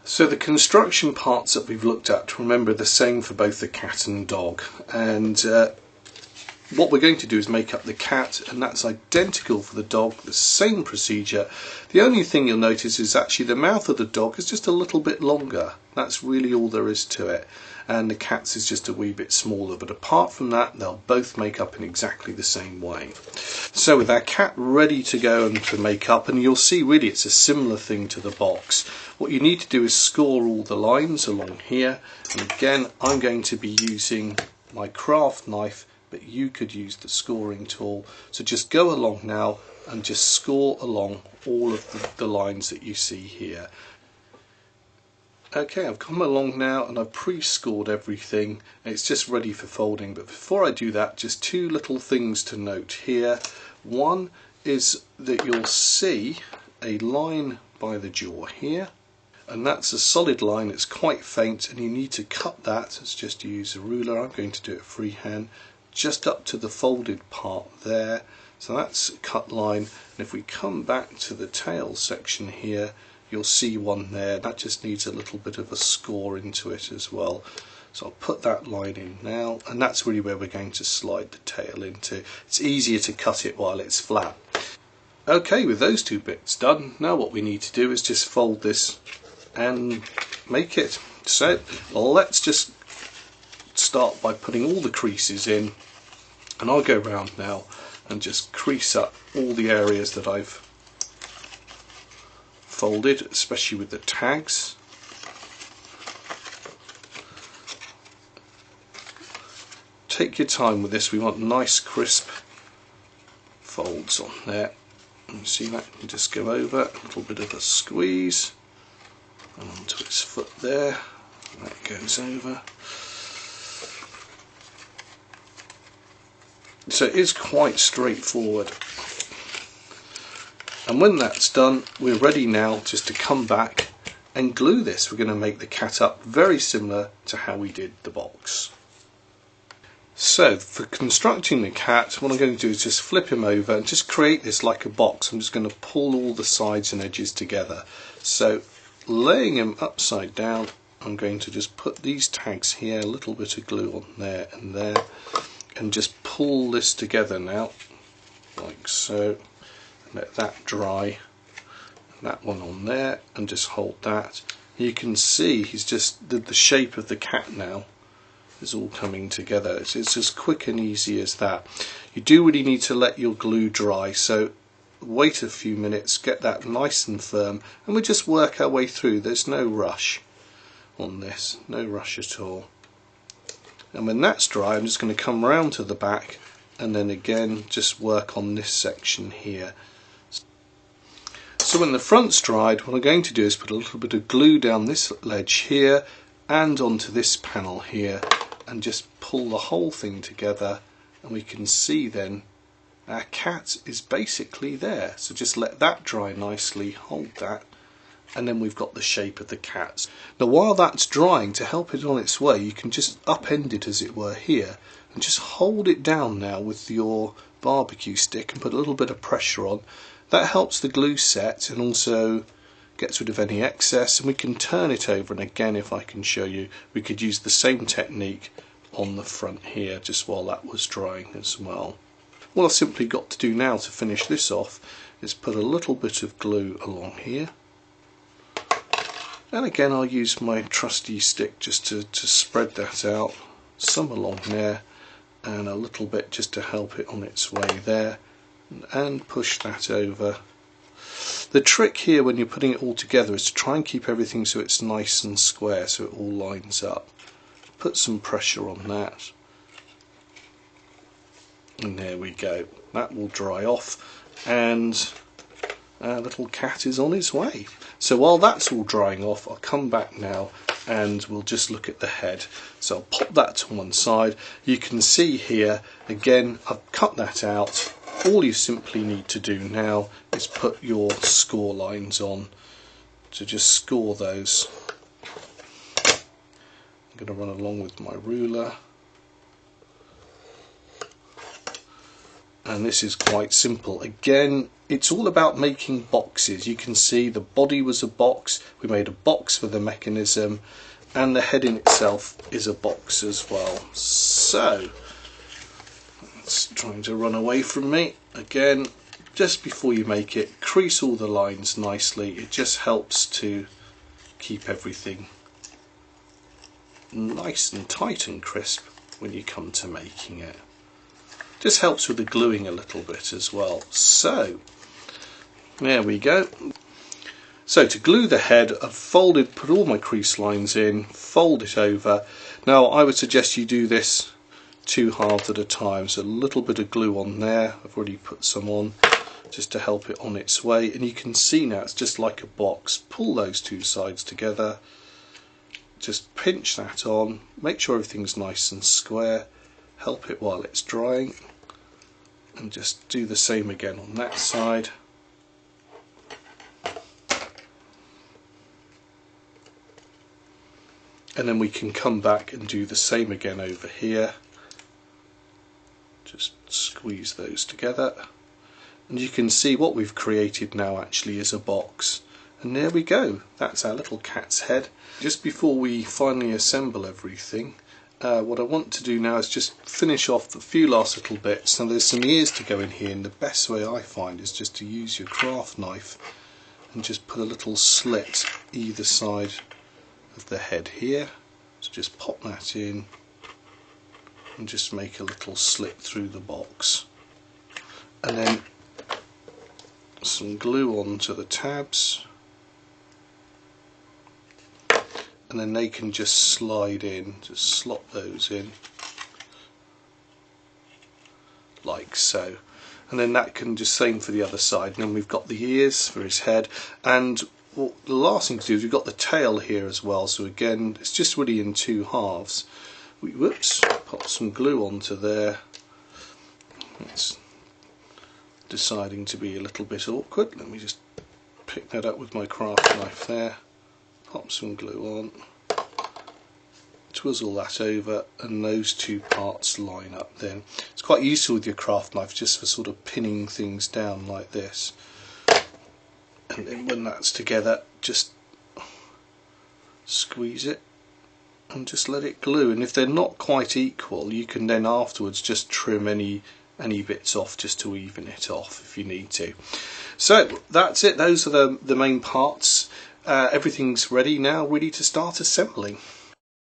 So the construction parts that we've looked at, remember, the same for both the cat and dog, and what we're going to do is make up the cat, and that's identical for the dog, the same procedure. The only thing you'll notice is actually the mouth of the dog is just a little bit longer. That's really all there is to it, and the cat's is just a wee bit smaller, but apart from that they'll both make up in exactly the same way. So with our cat ready to go and to make up, and you'll see really it's a similar thing to the box, what you need to do is score all the lines along here, and again I'm going to be using my craft knife, but you could use the scoring tool. So just go along now and just score along all of the lines that you see here. Okay, I've come along now and I've pre-scored everything. It's just ready for folding, but before I do that, just two little things to note here. One is that you'll see a line by the jaw here, and that's a solid line. It's quite faint and you need to cut that. Let's just use a ruler. I'm going to do it freehand, just up to the folded part there. So that's a cut line, and if we come back to the tail section here, you'll see one there. That just needs a little bit of a score into it as well. So I'll put that line in now, and that's really where we're going to slide the tail into. It's easier to cut it while it's flat. Okay, with those two bits done, now what we need to do is just fold this and make it. So let's just start by putting all the creases in, and I'll go around now and just crease up all the areas that I've folded, especially with the tags. Take your time with this, we want nice crisp folds on there. You see that, you just go over, a little bit of a squeeze, and onto its foot there, that goes over. So it is quite straightforward. And when that's done, we're ready now just to come back and glue this. We're going to make the cat up very similar to how we did the box. So for constructing the cat, what I'm going to do is just flip him over and just create this like a box. I'm just going to pull all the sides and edges together. So laying him upside down, I'm going to just put these tags here, a little bit of glue on there and there, and just pull this together now, like so. Let that dry, that one on there, and just hold that. You can see he's just the shape of the cat now is all coming together. It's as quick and easy as that. You do really need to let your glue dry, so wait a few minutes, get that nice and firm, and we just work our way through. There's no rush on this, no rush at all. And when that's dry, I'm just going to come round to the back and then again just work on this section here. So when the front's dried, what I'm going to do is put a little bit of glue down this ledge here and onto this panel here, and just pull the whole thing together, and we can see then our cat is basically there. So just let that dry nicely, hold that, and then we've got the shape of the cat. Now while that's drying, to help it on its way, you can just upend it as it were here, and just hold it down now with your barbecue stick and put a little bit of pressure on. That helps the glue set and also gets rid of any excess, and we can turn it over, and again, if I can show you, we could use the same technique on the front here just while that was drying as well. What I've simply got to do now to finish this off is put a little bit of glue along here, and again I'll use my trusty stick just to spread that out, some along there and a little bit just to help it on its way there, and push that over. The trick here when you're putting it all together is to try and keep everything so it's nice and square, so it all lines up. Put some pressure on that, and there we go. That will dry off and our little cat is on his way. So while that's all drying off, I'll come back now and we'll just look at the head. So I'll pop that to one side. You can see here again I've cut that out. All you simply need to do now is put your score lines on, to just score those. I'm going to run along with my ruler and this is quite simple. Again, it's all about making boxes. You can see the body was a box, we made a box for the mechanism, and the head in itself is a box as well. So it's trying to run away from me. Again, just before you make it, crease all the lines nicely. It just helps to keep everything nice and tight and crisp when you come to making it. Just helps with the gluing a little bit as well. So there we go. So to glue the head, I've put all my crease lines in, fold it over. Now I would suggest you do this 2 halves at a time, so a little bit of glue on there. I've already put some on just to help it on its way, and you can see now it's just like a box. Pull those 2 sides together, just pinch that on, make sure everything's nice and square, help it while it's drying, and just do the same again on that side. And then we can come back and do the same again over here. Just squeeze those together, and you can see what we've created now actually is a box. And there we go, that's our little cat's head. Just before we finally assemble everything, what I want to do now is just finish off the few last little bits. Now there's some ears to go in here, and the best way I find is just to use your craft knife and just put a little slit either side of the head here. So just pop that in and just make a little slit through the box, and then some glue onto the tabs, and then they can just slide in. Just slot those in like so, and then that can just same for the other side. And then we've got the ears for his head, and well, the last thing to do is we've got the tail here as well. So again, it's just really in 2 halves. Whoops, pop some glue onto there. It's deciding to be a little bit awkward. Let me just pick that up with my craft knife there. Pop some glue on, twizzle that over, and those 2 parts line up then. It's quite useful with your craft knife just for sort of pinning things down like this. And then when that's together, just squeeze it and just let it glue. And if they're not quite equal, you can then afterwards just trim any bits off just to even it off if you need to. So that's it, those are the main parts. Everything's ready now, ready to start assembling.